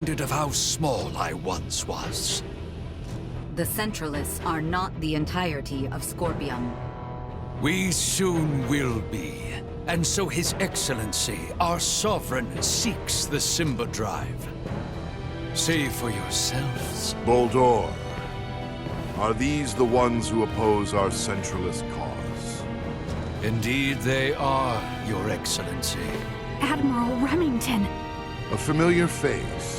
Of how small I once was. The Centralists are not the entirety of Scorpium. We soon will be. And so His Excellency, our Sovereign, seeks the Simba Drive. See for yourselves. Boldor, are these the ones who oppose our Centralist cause? Indeed they are, Your Excellency. Admiral Remington! A familiar face.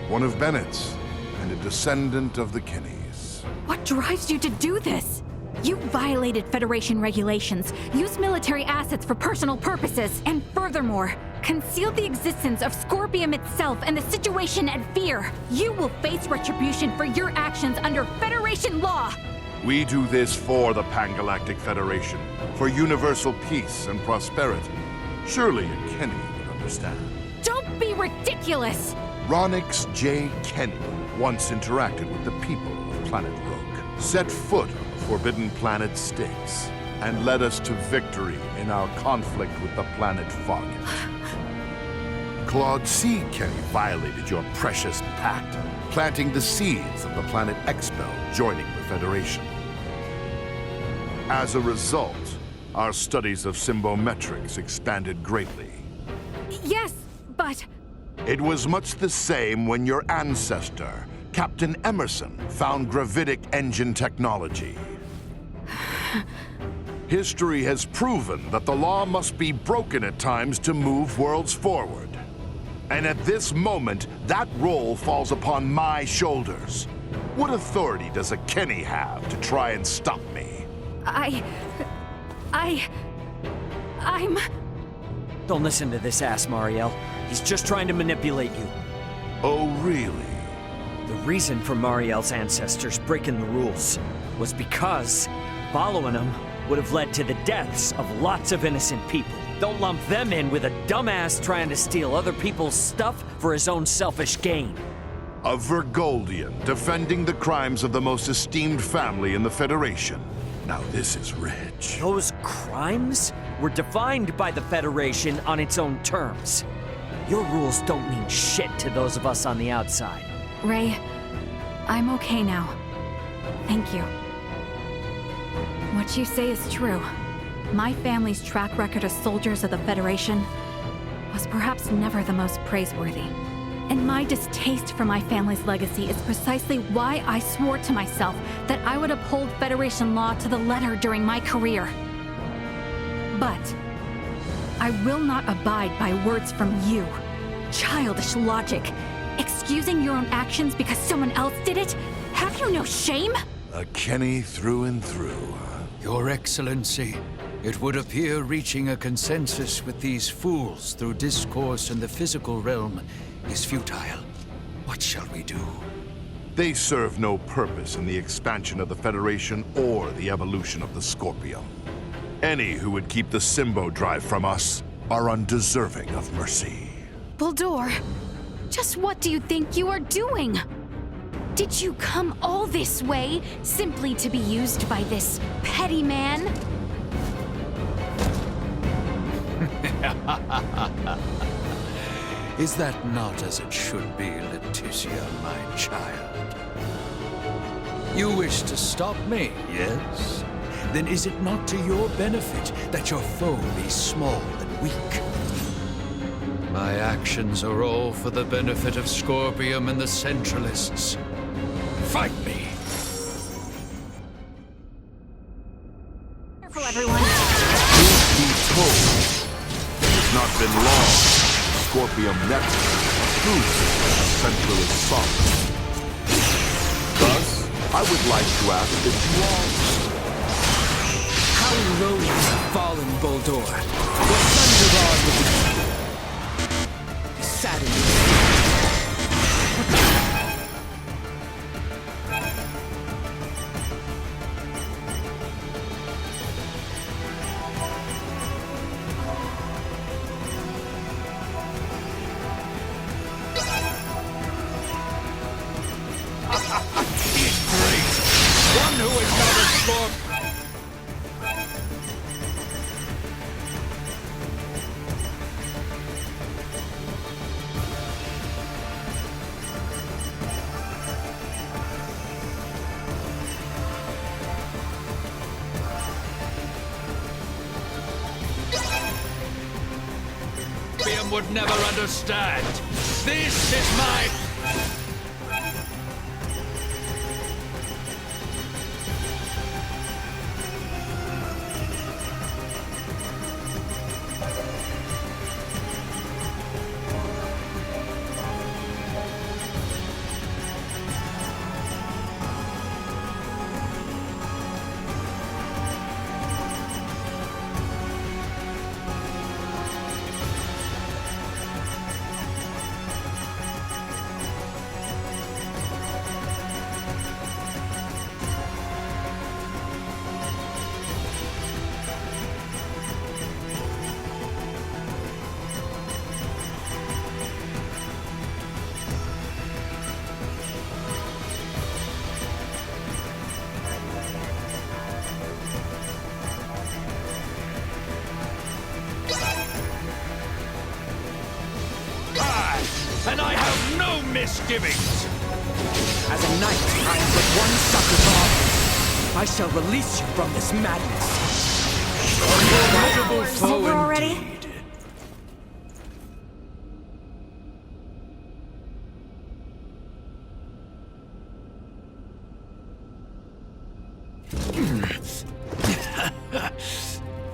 One of Bennett's, and a descendant of the Kennys. What drives you to do this? You violated Federation regulations, used military assets for personal purposes, and furthermore, concealed the existence of Scorpium itself and the situation at Fear. You will face retribution for your actions under Federation law! We do this for the Pangalactic Federation, for universal peace and prosperity. Surely a Kenny would understand. Don't be ridiculous! Ronix J. Kenny once interacted with the people of Planet Rogue, set foot on the Forbidden Planet Styx, and led us to victory in our conflict with the planet Fargate. Claude C. Kenny violated your precious pact, planting the seeds of the planet Expel joining the Federation. As a result, our studies of symbometrics expanded greatly. Yes, but... It was much the same when your ancestor, Captain Emerson, found gravitic engine technology. History has proven that the law must be broken at times to move worlds forward. And at this moment, that role falls upon my shoulders. What authority does a Kenny have to try and stop me? I'm... Don't listen to this ass, Mariel. He's just trying to manipulate you. Oh, really? The reason for Mariel's ancestors breaking the rules was because following them would have led to the deaths of lots of innocent people. Don't lump them in with a dumbass trying to steal other people's stuff for his own selfish gain. A Vergoldian defending the crimes of the most esteemed family in the Federation. Now this is rich. Those crimes were defined by the Federation on its own terms. Your rules don't mean shit to those of us on the outside. Ray, I'm okay now. Thank you. What you say is true. My family's track record as soldiers of the Federation was perhaps never the most praiseworthy. And my distaste for my family's legacy is precisely why I swore to myself that I would uphold Federation law to the letter during my career. But I will not abide by words from you. Childish logic. Excusing your own actions because someone else did it? Have you no shame? A Kenny through and through, huh? Your Excellency, it would appear reaching a consensus with these fools through discourse in the physical realm is futile. What shall we do? They serve no purpose in the expansion of the Federation or the evolution of the Scorpium. Any who would keep the Symbo Drive from us are undeserving of mercy. Boldor, just what do you think you are doing? Did you come all this way simply to be used by this petty man? Is that not as it should be, Leticia, my child? You wish to stop me, yes? Then is it not to your benefit that your foe be small and weak? My actions are all for the benefit of Scorpium and the Centralists. Fight me! Careful, everyone. Truth be told, it has not been long. Scorpium Network proves the Centralist sovereign. Thus, I would like to ask that you all... How low you have fallen, Boldor. The thunder rod will be saddened. One who is not a Scorpion! would never understand. This is my... And I have no misgivings! As a knight, I have but one succor to offer. I shall release you from this madness. Formidable foe Over already? indeed.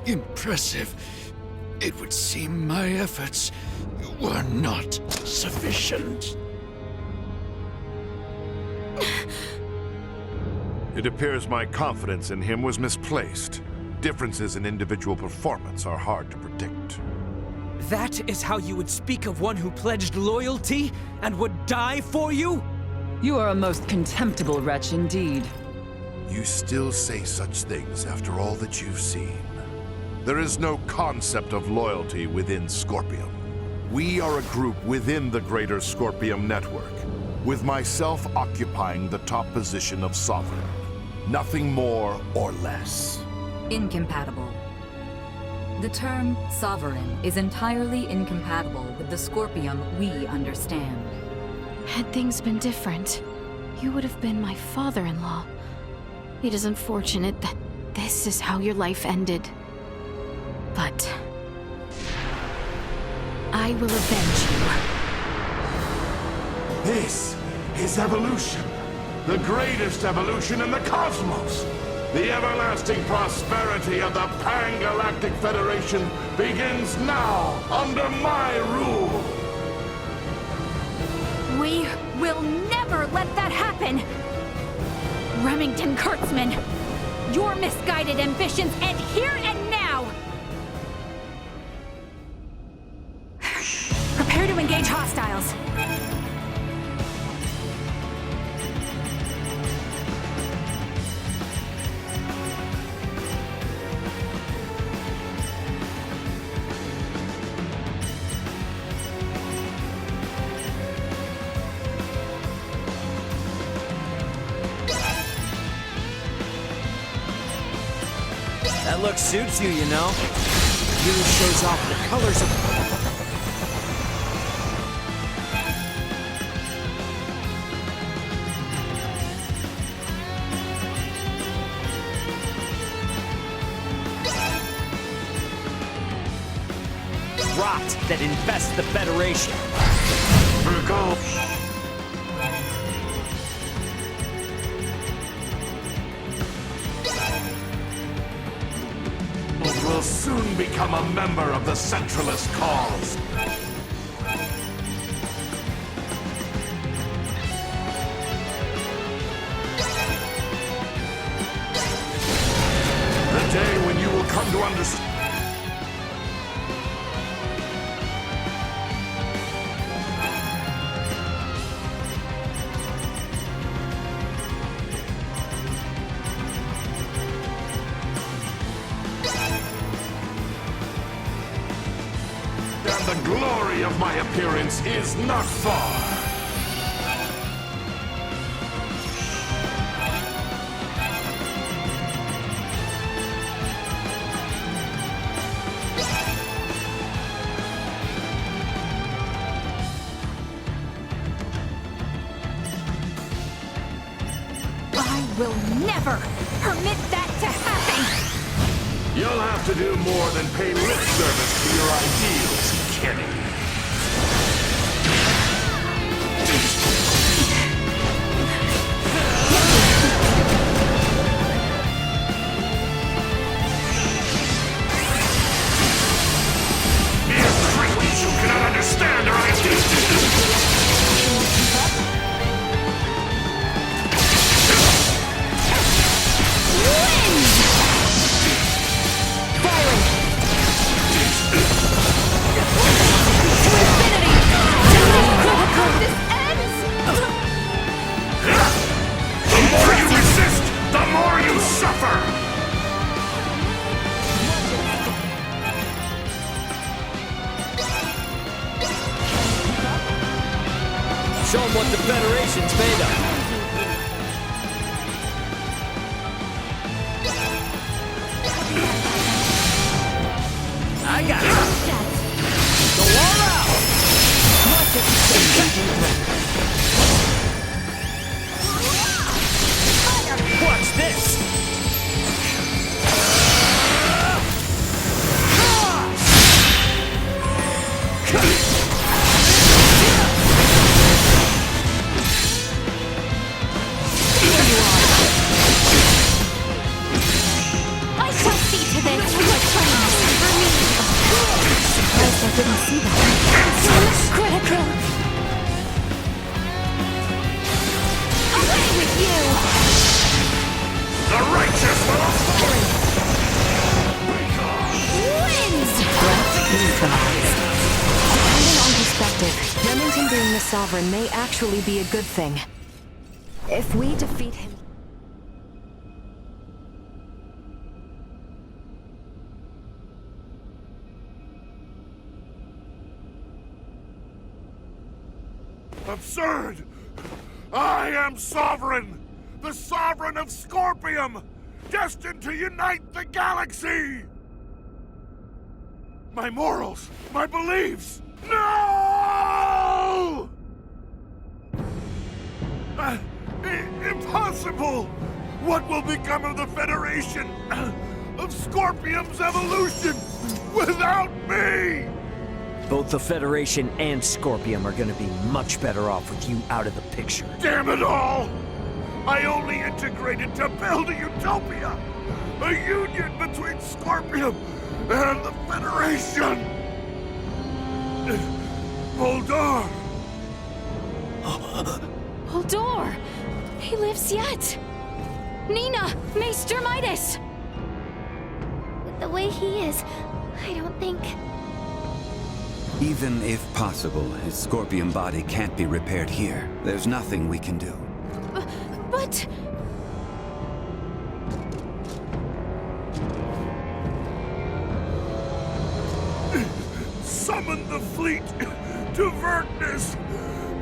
Impressive. It would seem my efforts were not sufficient. It appears my confidence in him was misplaced. Differences in individual performance are hard to predict. That is how you would speak of one who pledged loyalty and would die for you? You are a most contemptible wretch indeed. You still say such things after all that you've seen. There is no concept of loyalty within Scorpium. We are a group within the greater Scorpium network, with myself occupying the top position of Sovereign. Nothing more or less. Incompatible. The term sovereign is entirely incompatible with the Scorpium we understand. Had things been different, you would have been my father-in-law. It is unfortunate that this is how your life ended. But I will avenge you. This is evolution. The greatest evolution in the cosmos. The everlasting prosperity of the Pan-Galactic Federation begins now under my rule. We will never let that happen! Remington Kurtzman, your misguided ambitions end here and now! Prepare to engage hostiles. That look suits you, you know. Really shows off the colors of... Rot that infests the Federation. Will soon become a member of the Centralist cause. The day when you will come to understand. The glory of my appearance is not far. I will never permit that to happen! You'll have to do more than pay lip service to your ideals, Kenny. Federation's beta. I got it. Go all out. Watch this. I shall see to this. For me. Surprised I didn't see that. Critical. Away with you. The righteous will fall! Wins. Depending on perspective, Remington being the Sovereign may actually be a good thing. If we defeat him... Absurd! I am Sovereign! The Sovereign of Scorpium! Destined to unite the galaxy! My morals, my beliefs! No! Impossible! What will become of the Federation? Of Scorpium's evolution? Without me! Both the Federation and Scorpium are gonna be much better off with you out of the picture. Damn it all! I only integrated to build a utopia! A union between Scorpium and the Federation! Voldar! Holdor! He lives yet! Nina! Maester Midas! With the way he is, I don't think... Even if possible, his Scorpion body can't be repaired here. There's nothing we can do. But... Summon the fleet to Vertnus!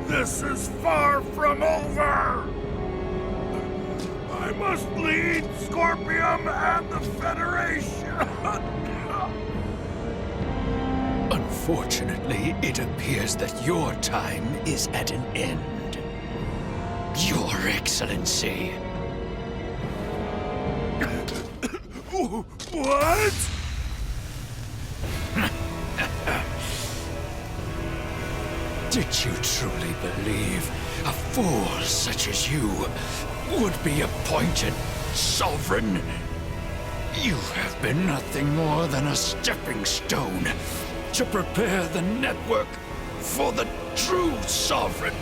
This is far from over! I must lead Scorpium and the Federation! Unfortunately, it appears that your time is at an end. Your Excellency. What? Did you truly believe a fool such as you would be appointed sovereign? You have been nothing more than a stepping stone to prepare the network for the true sovereign.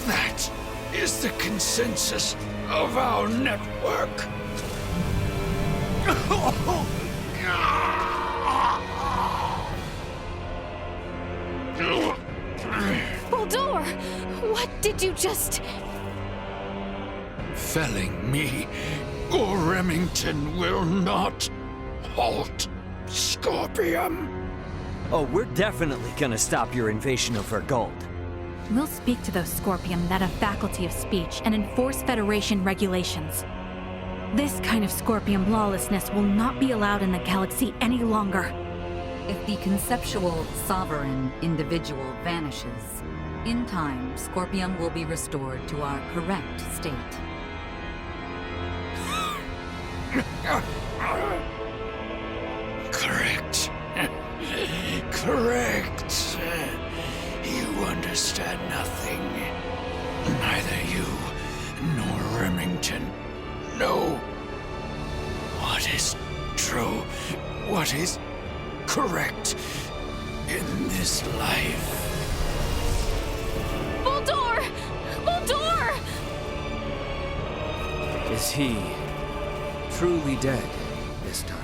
That is the consensus of our network. Holdor! What did you just... Felling me, or Remington will not halt Scorpium. Oh, we're definitely gonna stop your invasion of Vergold. We'll speak to those Scorpium that have faculty of speech and enforce Federation regulations. This kind of Scorpium lawlessness will not be allowed in the galaxy any longer. If the conceptual sovereign individual vanishes, in time, Scorpium will be restored to our correct state. Correct. Correct. You understand nothing. Neither you nor Remington know what is true, what is correct in this life. Holdor! Holdor! Is he truly dead this time?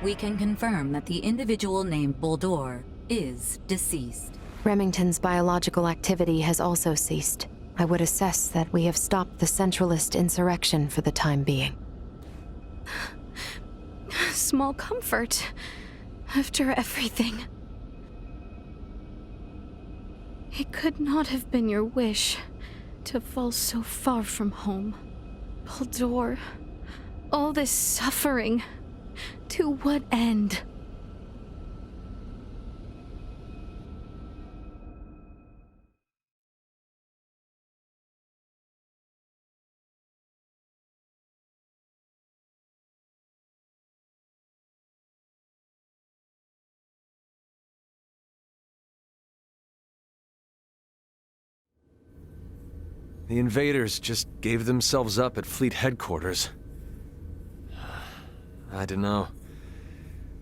We can confirm that the individual named Boldor is deceased. Remington's biological activity has also ceased. I would assess that we have stopped the Centralist insurrection for the time being. Small comfort. After everything. It could not have been your wish. To fall so far from home. Baldur. All this suffering. To what end? The invaders just gave themselves up at Fleet headquarters. I don't know.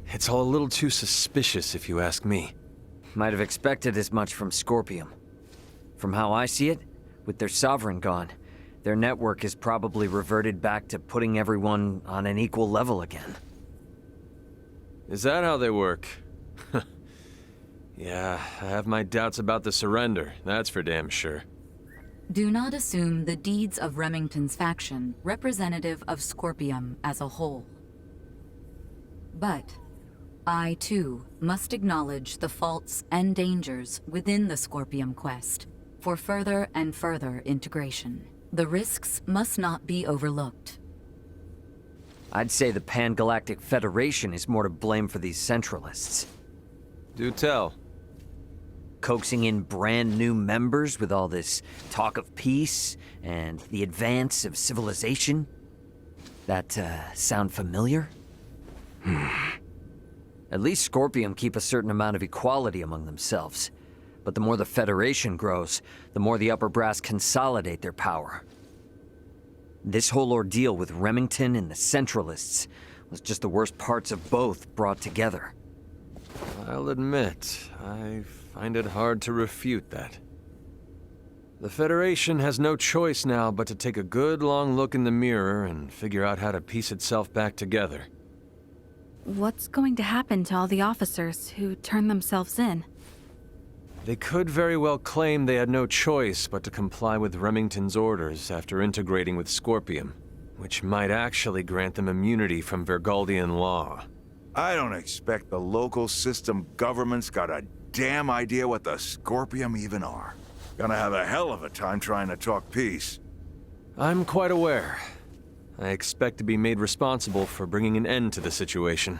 It's all a little too suspicious, if you ask me. Might have expected as much from Scorpium. From how I see it, with their sovereign gone, their network is probably reverted back to putting everyone on an equal level again. Is that how they work? Yeah, I have my doubts about the surrender, that's for damn sure. Do not assume the deeds of Remington's faction representative of Scorpium as a whole. But I, too, must acknowledge the faults and dangers within the Scorpium quest for further and further integration. The risks must not be overlooked. I'd say the Pan-Galactic Federation is more to blame for these Centralists. Do tell. Coaxing in brand new members with all this talk of peace and the advance of civilization? That, sound familiar? At least Scorpium keep a certain amount of equality among themselves. But the more the Federation grows, the more the upper brass consolidate their power. This whole ordeal with Remington and the Centralists was just the worst parts of both brought together. I'll admit, I find it hard to refute that. The Federation has no choice now but to take a good long look in the mirror and figure out how to piece itself back together. What's going to happen to all the officers who turn themselves in? They could very well claim they had no choice but to comply with Remington's orders after integrating with Scorpium, which might actually grant them immunity from Vergaldian law. I don't expect the local system government's got a damn idea what the Scorpium even are. Gonna have a hell of a time trying to talk peace. I'm quite aware. I expect to be made responsible for bringing an end to the situation.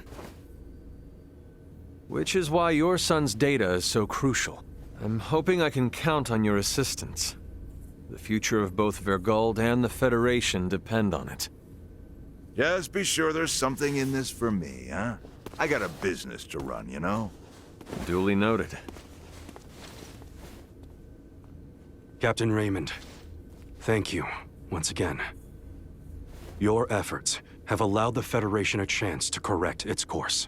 Which is why your son's data is so crucial. I'm hoping I can count on your assistance. The future of both Vergald and the Federation depend on it. Just be sure there's something in this for me, huh? I got a business to run, you know? Duly noted. Captain Raymond, thank you, once again. Your efforts have allowed the Federation a chance to correct its course.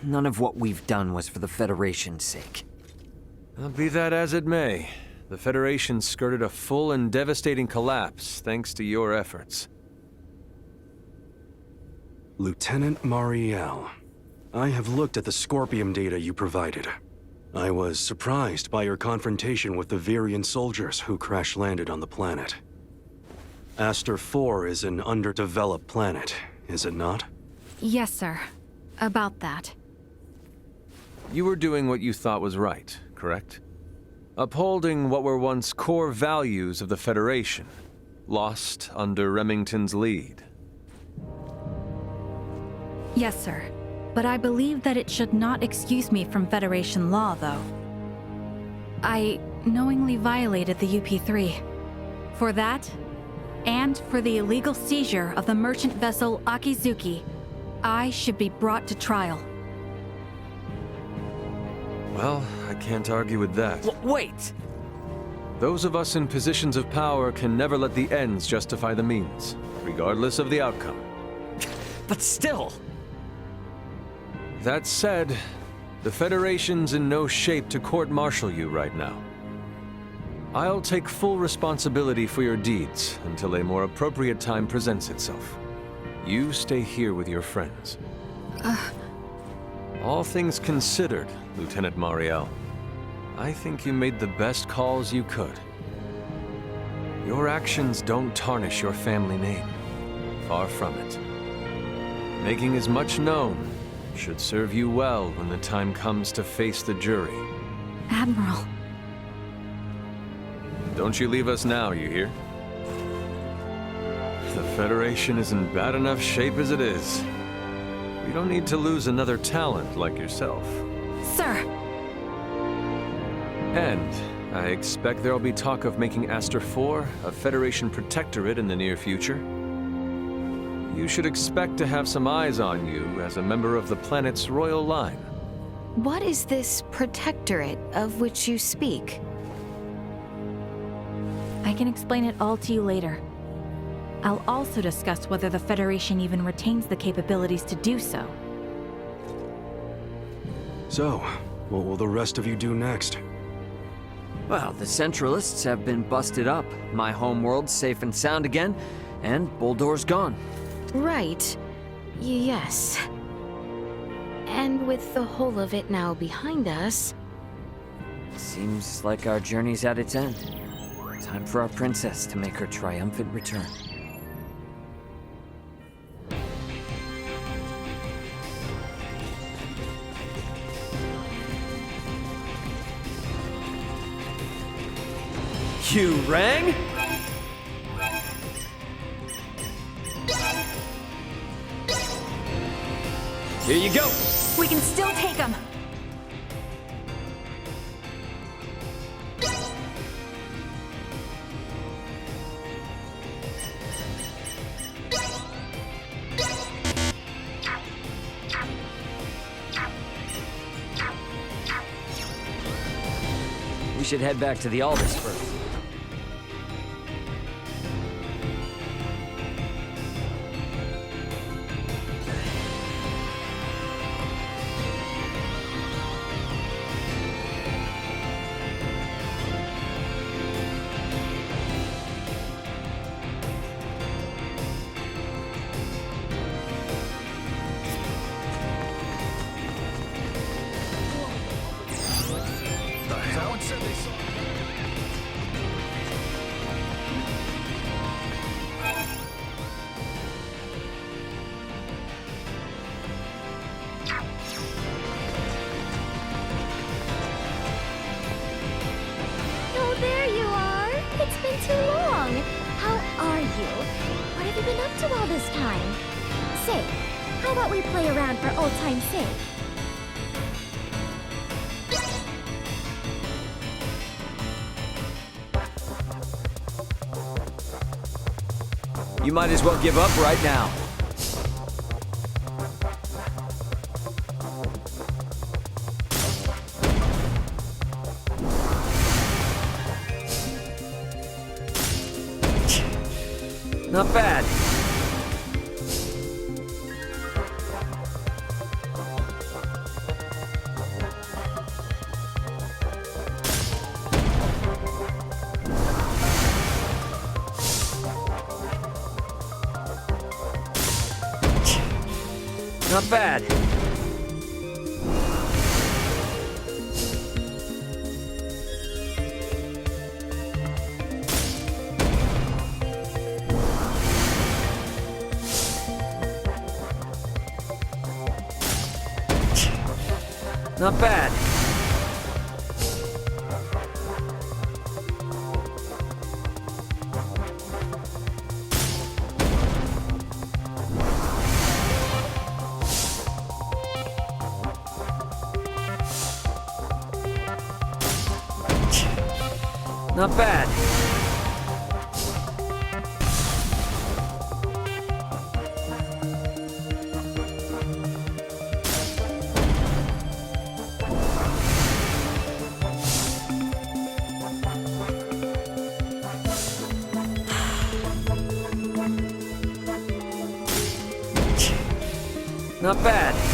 None of what we've done was for the Federation's sake. Be that as it may, the Federation skirted a full and devastating collapse thanks to your efforts. Lieutenant Mariel, I have looked at the Scorpium data you provided. I was surprised by your confrontation with the Virian soldiers who crash-landed on the planet. Aster 4 is an underdeveloped planet, is it not? Yes, sir. About that. You were doing what you thought was right, correct? Upholding what were once core values of the Federation, lost under Remington's lead. Yes, sir. But I believe that it should not excuse me from Federation law, though. I knowingly violated the UP-3. For that, and for the illegal seizure of the merchant vessel Akizuki, I should be brought to trial. Well, I can't argue with that. Wait! Those of us in positions of power can never let the ends justify the means, regardless of the outcome. But still! That said, the Federation's in no shape to court-martial you right now. I'll take full responsibility for your deeds until a more appropriate time presents itself. You stay here with your friends. All things considered, Lieutenant Mariel, I think you made the best calls you could. Your actions don't tarnish your family name. Far from it. Making as much known should serve you well when the time comes to face the jury. Admiral, don't you leave us now, you hear? The Federation is in bad enough shape as it is. We don't need to lose another talent like yourself. Sir! And I expect there'll be talk of making Aster 4 a Federation protectorate in the near future. You should expect to have some eyes on you as a member of the planet's royal line. What is this protectorate of which you speak? I can explain it all to you later. I'll also discuss whether the Federation even retains the capabilities to do so. So, what will the rest of you do next? Well, the Centralists have been busted up. My homeworld's safe and sound again, and Boldor's gone. Right. Yes. And with the whole of it now behind us... Seems like our journey's at its end. Time for our princess to make her triumphant return. You rang? Here you go! We can still take them! We should head back to the Aldous first. Oh, there you are. It's been too long. How are you? What have you been up to all this time? Say, how about we play around for old time's sake? You might as well give up right now. Not bad. Not bad. Not bad. Not bad. Not bad.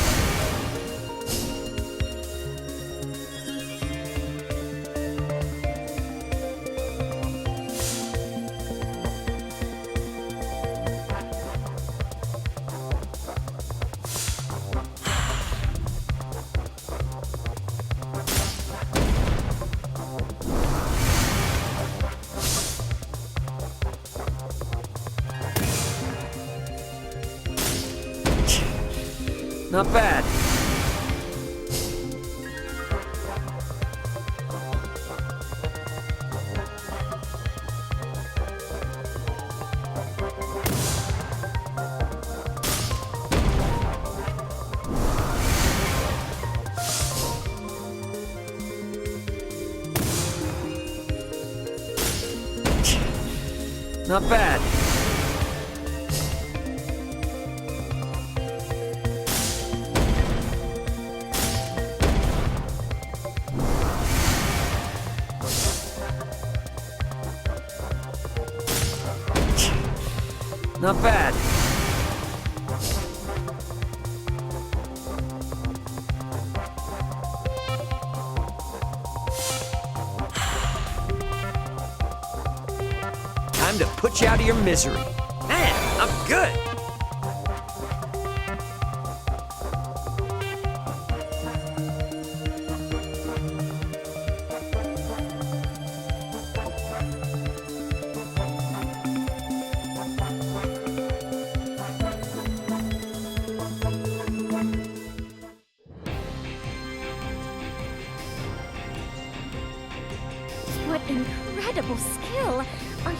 Not bad. Not bad. Not bad. Time to put you out of your misery. Man, I'm good. What incredible skill! Are you...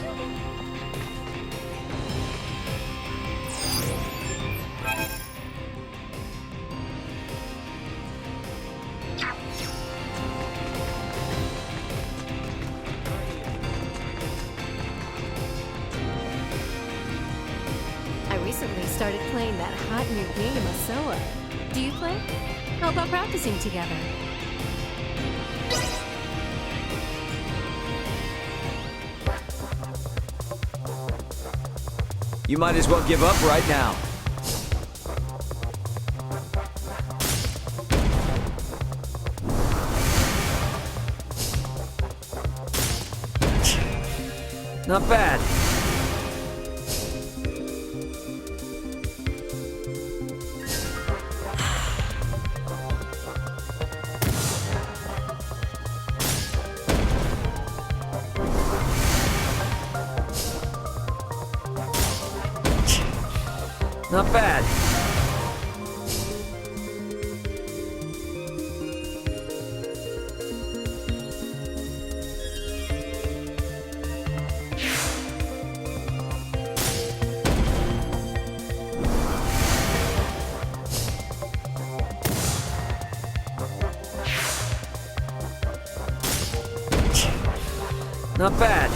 I recently started playing that hot new game, Asoa. Do you play? How about practicing together? You might as well give up right now. Not bad. Not bad. Not bad.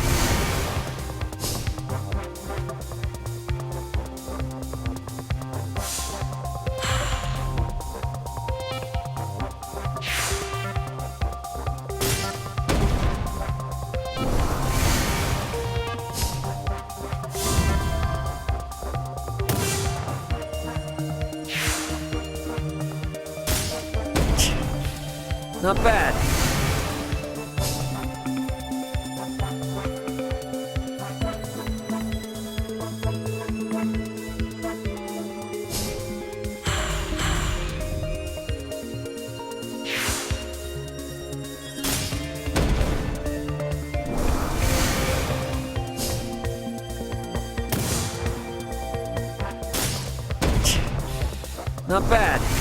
Not bad. Not bad.